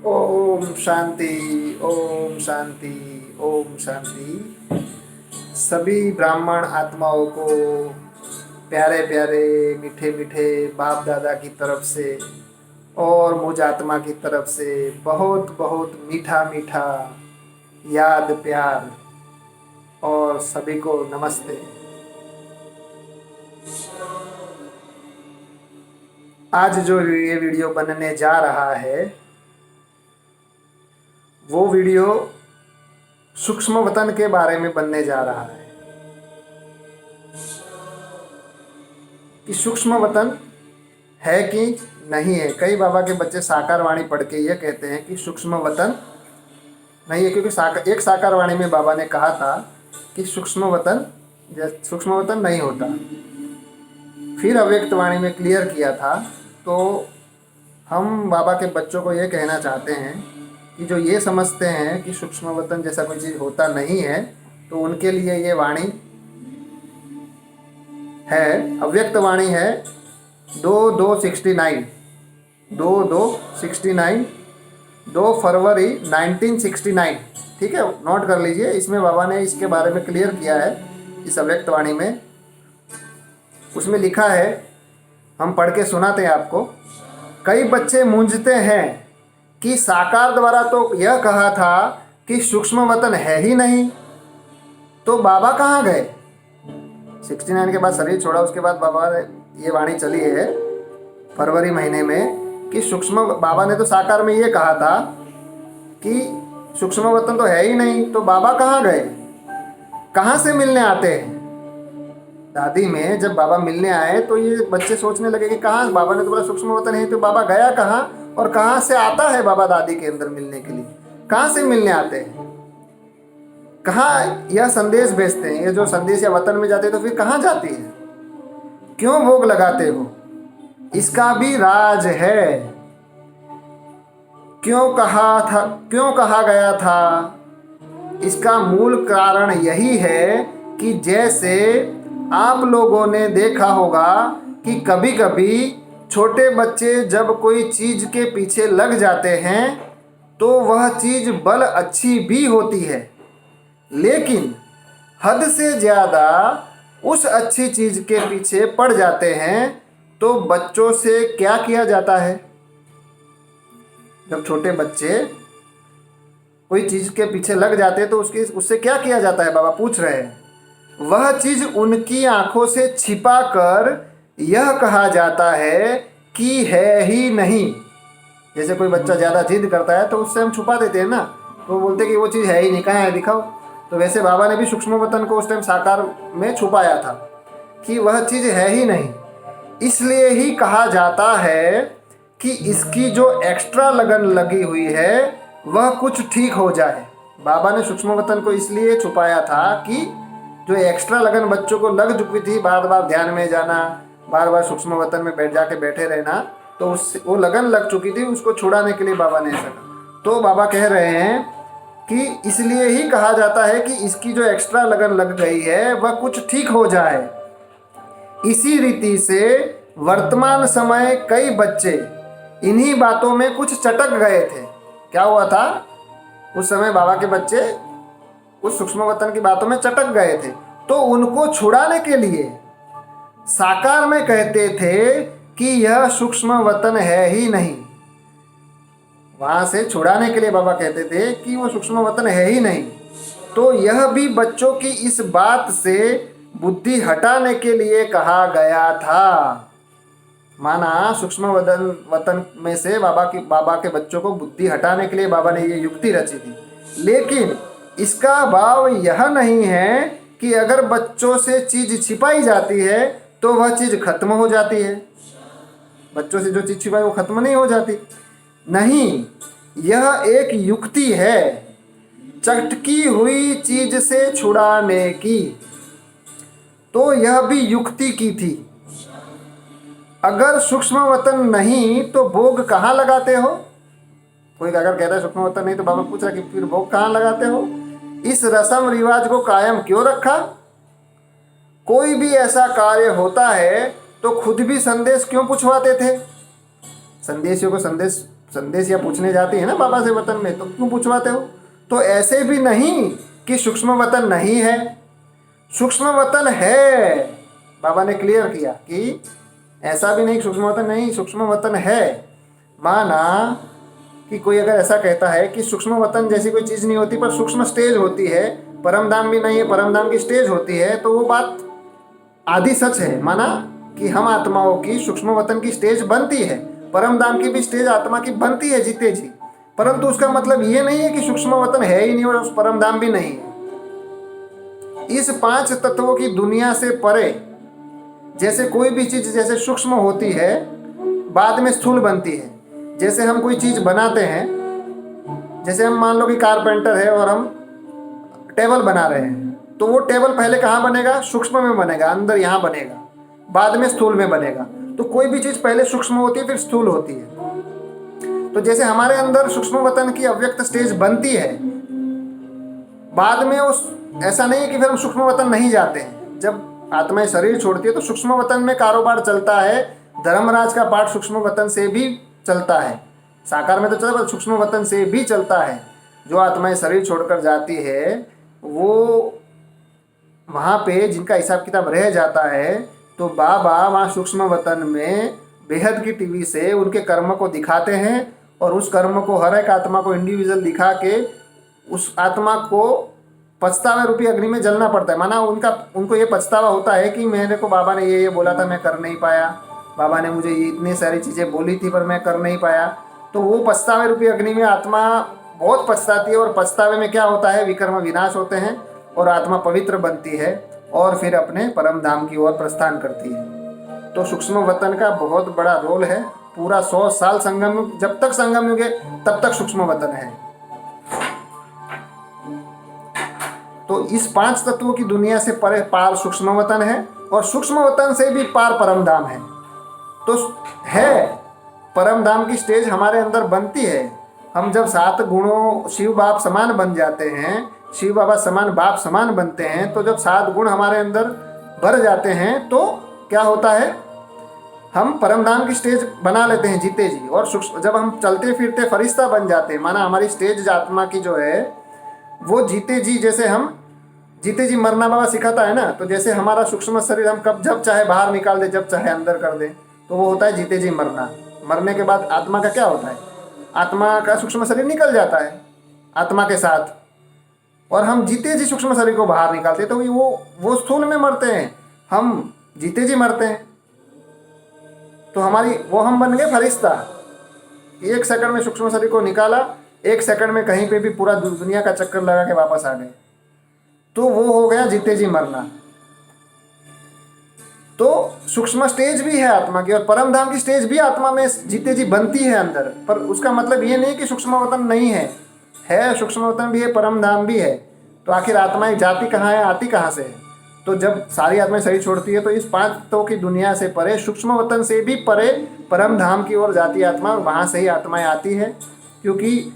ओम शांति। ओम शांति। ओम शांति। सभी ब्राह्मण आत्माओं को प्यारे प्यारे मीठे मीठे बाप दादा की तरफ से और मुझ आत्मा की तरफ से बहुत बहुत मीठा मीठा याद प्यार और सभी को नमस्ते। आज जो ये वीडियो बनने जा रहा है वो वीडियो सूक्ष्म वतन के बारे में बनने जा रहा है कि सूक्ष्म वतन है कि नहीं है। कई बाबा के बच्चे साकार वाणी पढ़ के ये कहते हैं कि सूक्ष्म वतन नहीं है, क्योंकि एक साकार वाणी में बाबा ने कहा था कि सूक्ष्म वतन नहीं होता। फिर अव्यक्त वाणी में क्लियर किया था। तो हम बाबा के बच्चों को ये कहना चाहते हैं कि जो ये समझते हैं कि सूक्ष्म वतन जैसा कोई चीज़ होता नहीं है, तो उनके लिए ये वाणी है, अव्यक्त वाणी है 2269 2 फरवरी 1969। ठीक है, नोट कर लीजिए। इसमें बाबा ने इसके बारे में क्लियर किया है इस अव्यक्त वाणी में। उसमें लिखा है, हम पढ़ के सुनाते हैं आपको। कई बच्चे मूंझते हैं कि साकार द्वारा तो यह कहा था कि सूक्ष्म वतन है ही नहीं, तो बाबा कहाँ गए। 69 के बाद शरीर छोड़ा, उसके बाद बाबा ने ये वाणी चली है फरवरी महीने में कि बाबा ने तो साकार में ये कहा था कि सूक्ष्म वतन तो है ही नहीं, तो बाबा कहाँ गए, कहाँ से मिलने आते हैं। दादी में जब बाबा मिलने आए तो ये बच्चे सोचने लगे कि कहाँ, बाबा ने तो बोला सूक्ष्म वतन है, तो बाबा गया कहाँ और कहाँ से आता है बाबा दादी के अंदर मिलने के लिए, कहाँ से मिलने आते हैं, कहाँ यह संदेश भेजते हैं। ये जो संदेश या वतन में जाते हैं तो फिर कहाँ जाती है, क्यों भोग लगाते हो, इसका भी राज है। क्यों कहा गया था, इसका मूल कारण यही है कि जैसे आप लोगों ने देखा होगा कि कभी कभी छोटे बच्चे जब कोई चीज़ के पीछे लग जाते हैं तो वह चीज़ बल अच्छी भी होती है, लेकिन हद से ज़्यादा उस अच्छी चीज़ के पीछे पड़ जाते हैं तो बच्चों से क्या किया जाता है। जब छोटे बच्चे कोई चीज़ के पीछे लग जाते हैं तो उससे क्या किया जाता है, बाबा पूछ रहे हैं। वह चीज़ उनकी आंखों से छिपा कर यह कहा जाता है कि है ही नहीं। जैसे कोई बच्चा ज़्यादा जिद करता है तो उससे हम छुपा देते हैं ना, तो बोलते हैं कि वो चीज़ है ही नहीं, कहाँ है दिखाओ। तो वैसे बाबा ने भी सूक्ष्म वतन को उस टाइम साकार में छुपाया था कि वह चीज़ है ही नहीं। इसलिए ही कहा जाता है कि इसकी जो एक्स्ट्रा लगन लगी हुई है वह कुछ ठीक हो जाए। बाबा ने सूक्ष्म वतन को इसलिए छुपाया था कि जो एक्स्ट्रा लगन बच्चों को लग चुकी थी, बार बार ध्यान में जाना, बार बार सूक्ष्म वतन में बैठे रहना, तो उससे वो लगन लग चुकी थी, उसको छुड़ाने के लिए बाबा ने ऐसा कहा। तो बाबा कह रहे हैं कि इसलिए ही कहा जाता है कि इसकी जो एक्स्ट्रा लगन लग गई है वह कुछ ठीक हो जाए। इसी रीति से वर्तमान समय कई बच्चे इन्हीं बातों में कुछ चटक गए थे। क्या हुआ था, उस समय बाबा के बच्चे उस सूक्ष्म वतन की बातों में चटक गए थे, तो उनको छुड़ाने के लिए साकार में कहते थे कि यह सूक्ष्म वतन है ही नहीं। वहां से छुड़ाने के लिए बाबा कहते थे कि वो सूक्ष्म वतन है ही नहीं। तो यह भी बच्चों की इस बात से बुद्धि हटाने के लिए कहा गया था। माना सूक्ष्म वतन में से बाबा के बच्चों को बुद्धि हटाने के लिए बाबा ने ये युक्ति रची थी, लेकिन इसका भाव यह नहीं है कि अगर बच्चों से चीज़ छिपाई जाती है तो वह चीज़ खत्म हो जाती है। बच्चों से जो चीज़ छिपाई वो खत्म नहीं हो जाती, नहीं, यह एक युक्ति है चटकी हुई चीज से छुड़ाने की। तो यह भी युक्ति की थी। अगर सूक्ष्म वतन नहीं तो भोग कहाँ लगाते हो। कोई अगर कहता है सूक्ष्म वतन नहीं तो बाबा पूछ रहा कि फिर भोग कहाँ लगाते हो, इस रस्म रिवाज को कायम क्यों रखा। कोई भी ऐसा कार्य होता है तो खुद भी संदेश क्यों पूछवाते थे। संदेशियों को संदेश संदेश या पूछने जाती है ना बाबा से वतन में, तो क्यों पूछवाते हो? तो ऐसे भी नहीं कि सूक्ष्म वतन नहीं है, सूक्ष्म वतन है। बाबा ने क्लियर किया कि ऐसा भी नहीं सूक्ष्म वतन नहीं, सूक्ष्म वतन है। माना कि कोई अगर ऐसा कहता है कि सूक्ष्म वतन जैसी कोई चीज़ नहीं होती, पर सूक्ष्म स्टेज होती है, परम धाम भी नहीं है, परम धाम की स्टेज होती है, तो वो बात आधी सच है। माना कि हम आत्माओं की सूक्ष्म वतन की स्टेज बनती है, परम धाम की भी स्टेज आत्मा की बनती है जीते जी, परंतु उसका मतलब ये नहीं है कि सूक्ष्म वतन है ही नहीं और उस परम धाम भी नहीं है। इस 5 तत्वों की दुनिया से परे जैसे कोई भी चीज जैसे सूक्ष्म होती है, बाद में स्थूल बनती है। जैसे हम कोई चीज बनाते हैं, जैसे हम मान लो कि कारपेंटर है और हम टेबल बना रहे हैं, तो वो टेबल पहले कहाँ बनेगा? सूक्ष्म में बनेगा, अंदर यहाँ बनेगा, बाद में स्थूल में बनेगा। तो कोई भी चीज पहले सूक्ष्म होती है फिर स्थूल होती है। तो जैसे हमारे अंदर सूक्ष्म वतन की अव्यक्त स्टेज बनती है, बाद में उस ऐसा नहीं है कि फिर हम सूक्ष्म वतन नहीं जाते हैं। जब आत्मा शरीर छोड़ती है तो सूक्ष्म वतन में कारोबार चलता है। धर्मराज का पाठ सूक्ष्म वतन से भी चलता है, साकार में तो चलता है, सूक्ष्म वतन से भी चलता है। जो आत्माएं शरीर छोड़कर जाती है, वो वहाँ पे जिनका हिसाब किताब रह जाता है, तो बाबा वहाँ सूक्ष्म वतन में बेहद की टीवी से उनके कर्म को दिखाते हैं, और उस कर्म को हर एक आत्मा को इंडिविजुअल दिखा के उस आत्मा को पछतावे रूपी अग्नि में जलना पड़ता है। माना उनको ये पछतावा होता है कि मेरे को बाबा ने ये बोला था, मैं कर नहीं पाया, बाबा ने मुझे ये इतनी सारी चीज़ें बोली थी पर मैं कर नहीं पाया। तो वो पछतावे रूपी अग्नि में आत्मा बहुत पछताती है, और पछतावे में क्या होता है? विकर्म विनाश होते हैं और आत्मा पवित्र बनती है और फिर अपने परम धाम की ओर प्रस्थान करती है। तो सूक्ष्म वतन का बहुत बड़ा रोल है। पूरा 100 साल संगम युग, जब तक संगम युग है तब तक सूक्ष्म वतन है। तो इस 5 तत्वों की दुनिया से परे पार सूक्ष्म वतन है, और सूक्ष्म वतन से भी पार परम धाम है। तो है परम धाम की स्टेज हमारे अंदर बनती है। हम जब 7 गुणों शिव बाप समान बन जाते हैं, शिव बाबा समान बाप समान बनते हैं, तो जब 7 गुण हमारे अंदर भर जाते हैं तो क्या होता है? हम परम धाम की स्टेज बना लेते हैं जीते जी। और जब हम चलते फिरते फरिश्ता बन जाते हैं, माना हमारी स्टेज आत्मा की जो है वो जीते जी, जैसे हम जीते जी मरना बाबा सिखाता है ना, तो जैसे हमारा सूक्ष्म शरीर हम कब जब चाहे बाहर निकाल दे, जब चाहे अंदर कर दे, तो वो होता है जीते जी मरना। मरने के बाद आत्मा का क्या होता है? आत्मा का सूक्ष्म शरीर निकल जाता है आत्मा के साथ, और हम जीते जी सूक्ष्म शरीर को बाहर निकालते, तो वो स्थूल में मरते हैं, हम जीते जी मरते हैं। तो हम बन गए फरिश्ता। 1 सेकंड में सूक्ष्म शरीर को निकाला, 1 सेकंड में कहीं पे भी पूरा दुनिया का चक्कर लगा के वापस आ गए, तो वो हो गया जीते जी मरना। तो सूक्ष्म स्टेज भी है आत्मा की, और परम धाम की स्टेज भी आत्मा में जीते जी बनती है अंदर। पर उसका मतलब ये नहीं कि सूक्ष्म वतन नहीं है सूक्ष्म वतन भी है, परम धाम भी है। तो आखिर आत्माएं जाती कहाँ है, आती कहाँ से है? तो जब सारी आत्माएं शरीर छोड़ती है तो इस 5 तत्वों की दुनिया से परे, सूक्ष्म वतन से भी परे परम धाम की ओर जाती है आत्मा, और वहाँ से ही आत्माएं आती है। क्योंकि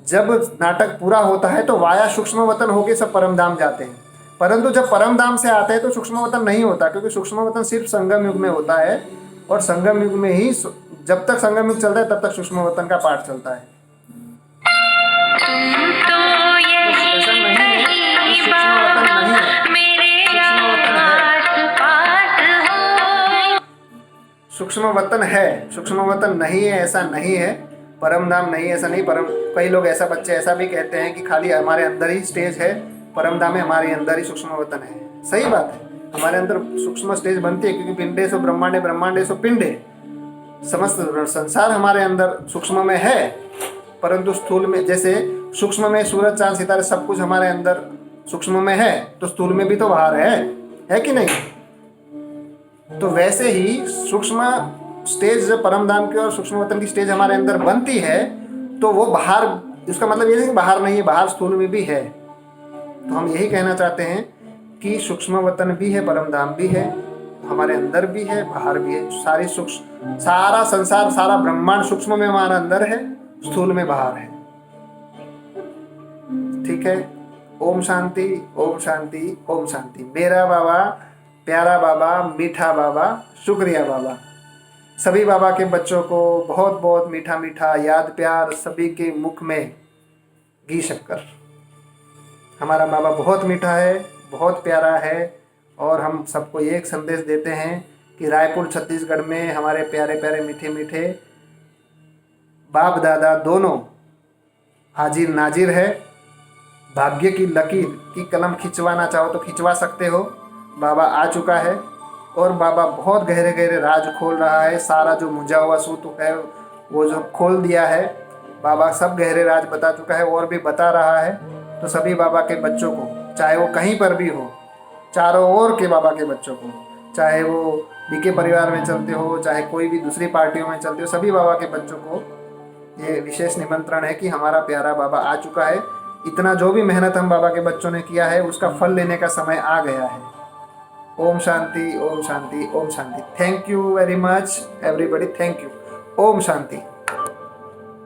जब नाटक पूरा होता है तो वाया सूक्ष्म वतन होके सब परम धाम जाते हैं, परंतु जब परम धाम से आते हैं तो सूक्ष्म वतन नहीं होता, क्योंकि सूक्ष्म वतन सिर्फ संगम युग में होता है, और संगम युग में ही, जब तक संगम युग चलता है तब तक सूक्ष्म वतन का पाठ चलता है। सूक्ष्म वतन है, सूक्ष्म वतन नहीं है ऐसा नहीं है, परम धाम नहीं ऐसा नहीं। कई लोग बच्चे ऐसा भी कहते हैं कि खाली हमारे अंदर ही स्टेज है, परम धाम में हमारे अंदर ही सूक्ष्म वतन है। सही बात है, हमारे अंदर सूक्ष्म स्टेज बनती है, क्योंकि पिंडेषु ब्रह्मांडे ब्रह्मांडेषु पिंडे, समस्त संसार हमारे अंदर सूक्ष्म में है। परंतु स्थूल में, जैसे सूक्ष्म में सूरज चांद सितारे सब कुछ हमारे अंदर सूक्ष्म में है, तो स्थूल में भी तो बाहर है कि नहीं? तो वैसे ही सूक्ष्म स्टेज जब परम धाम की और सूक्ष्म वतन की स्टेज हमारे अंदर बनती है, तो वो बाहर, इसका मतलब ये नहीं कि बाहर नहीं है, बाहर स्थूल में भी है। तो हम यही कहना चाहते हैं कि सूक्ष्म वतन भी है, परम धाम भी है, हमारे अंदर भी है, बाहर भी है। सारा संसार, सारा ब्रह्मांड सूक्ष्म में हमारा अंदर है, स्थूल में बाहर है। ठीक है। ओम शांति, ओम शांति, ओम शांति। मेरा बाबा, प्यारा बाबा, मीठा बाबा, शुक्रिया बाबा। सभी बाबा के बच्चों को बहुत बहुत मीठा मीठा याद प्यार, सभी के मुख में घी शक्कर। हमारा बाबा बहुत मीठा है, बहुत प्यारा है, और हम सबको एक संदेश देते हैं कि रायपुर छत्तीसगढ़ में हमारे प्यारे प्यारे मीठे मीठे बाप दादा दोनों हाजिर नाजिर है। भाग्य की लकीर की कलम खिंचवाना चाहो तो खिंचवा सकते हो। बाबा आ चुका है और बाबा बहुत गहरे गहरे राज खोल रहा है। सारा जो मुझा हुआ सूत है वो जो खोल दिया है, बाबा सब गहरे राज बता चुका है और भी बता रहा है। तो सभी बाबा के बच्चों को, चाहे वो कहीं पर भी हो, चारों ओर के बाबा के बच्चों को, चाहे वो बीके परिवार में चलते हो, चाहे कोई भी दूसरी पार्टियों में चलते हो, सभी बाबा के बच्चों को ये विशेष निमंत्रण है कि हमारा प्यारा बाबा आ चुका है। इतना जो भी मेहनत हम बाबा के बच्चों ने किया है उसका फल लेने का समय आ गया है। ओम शांति, ओम शांति, ओम शांति। Thank you very much everybody, thank you. ओम शांति।